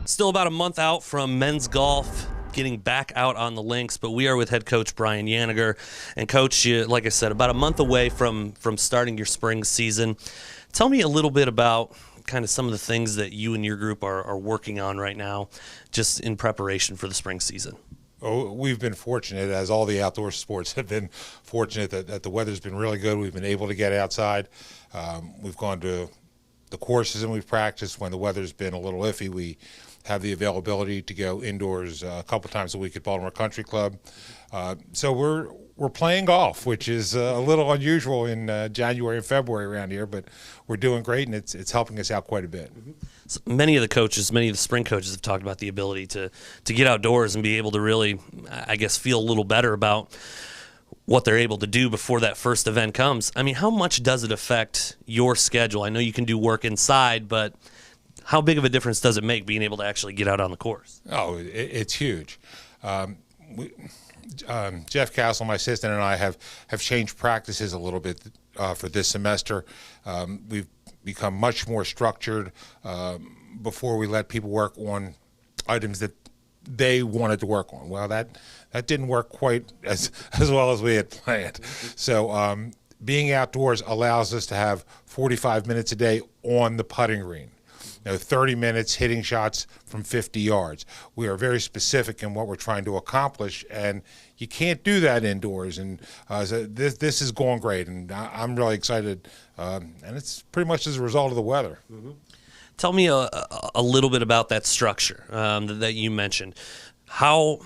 Still about a month out from men's golf getting back out on the links, but we are with head coach Brian Yaniger. And coach, like I said, about a month away from starting your spring season. Tell me a little bit about kind of some of the things that you and your group are working on right now, just in preparation for the spring season. Oh, we've been fortunate, as all the outdoor sports have been fortunate, that the weather's been really good. We've been able to get outside. We've gone to the courses and we've practiced. When the weather's been a little iffy, we have the availability to go indoors a couple times a week at Baltimore Country Club. So we're playing golf, which is a little unusual in January and February around here, but we're doing great, and it's helping us out quite a bit. So many of the spring coaches have talked about the ability to get outdoors and be able to really, I guess, feel a little better about what they're able to do before that first event comes. I mean, how much does it affect your schedule? I know you can do work inside, but how big of a difference does it make being able to actually get out on the course? Oh, it's huge. Jeff Castle, my assistant, and I have changed practices a little bit for this semester. We've become much more structured. Before we let people work on items that they wanted to work on. Well, that didn't work quite as well as we had planned. So being outdoors allows us to have 45 minutes a day on the putting green. 30 minutes hitting shots from 50 yards. We are very specific in what we're trying to accomplish, and you can't do that indoors. And so this is going great, and I'm really excited. And it's pretty much as a result of the weather. Mm-hmm. Tell me a little bit about that structure that you mentioned. How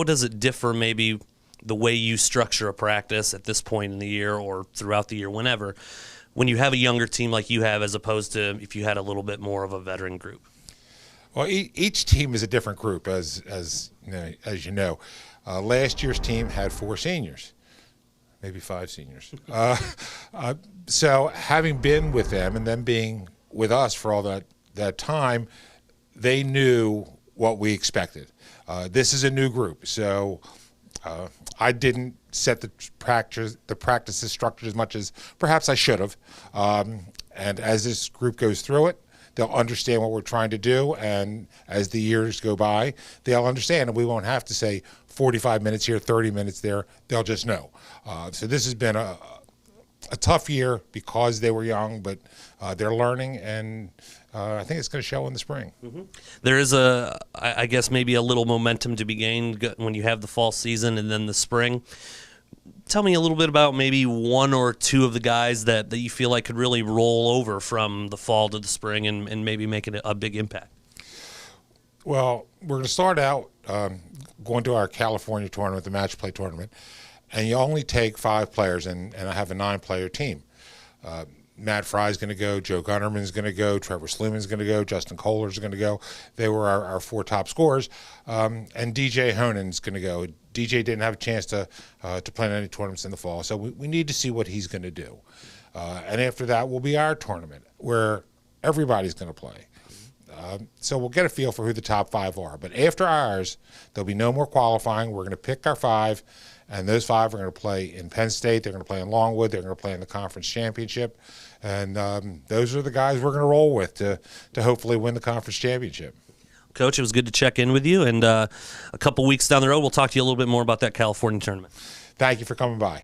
does it differ maybe the way you structure a practice at this point in the year or throughout the year, whenever, when you have a younger team like you have, as opposed to if you had a little bit more of a veteran group? Well, each team is a different group, as you know. Last year's team had 4 seniors, maybe 5 seniors. So having been with them and them being with us for all that time, they knew what we expected. This is a new group, so I didn't set the practices structured as much as perhaps I should have. And as this group goes through it, they'll understand what we're trying to do, and as the years go by, they'll understand, and we won't have to say 45 minutes here, 30 minutes there. They'll just know. So this has been a tough year because they were young, but they're learning, and I think it's going to show in the spring. Mm-hmm. There is I guess maybe a little momentum to be gained when you have the fall season and then the spring. Tell me a little bit about maybe 1 or 2 of the guys that you feel like could really roll over from the fall to the spring and maybe make it a big impact. Well, we're going to start out going to our California tournament, the match play tournament, and you only take 5 players, and I have a 9-player team. Matt Fry's going to go, Joe Gunnerman's going to go, Trevor Sluman's going to go, Justin Kohler's going to go. They were our 4 top scorers, and DJ Honen's going to go. DJ didn't have a chance to play in any tournaments in the fall, so we need to see what he's going to do. And after that will be our tournament, where everybody's going to play. So we'll get a feel for who the top 5 are. But after ours, there'll be no more qualifying. We're going to pick our 5, and those 5 are going to play in Penn State. They're going to play in Longwood. They're going to play in the conference championship. And those are the guys we're going to roll with to hopefully win the conference championship. Coach, it was good to check in with you. And a couple weeks down the road, we'll talk to you a little bit more about that California tournament. Thank you for coming by.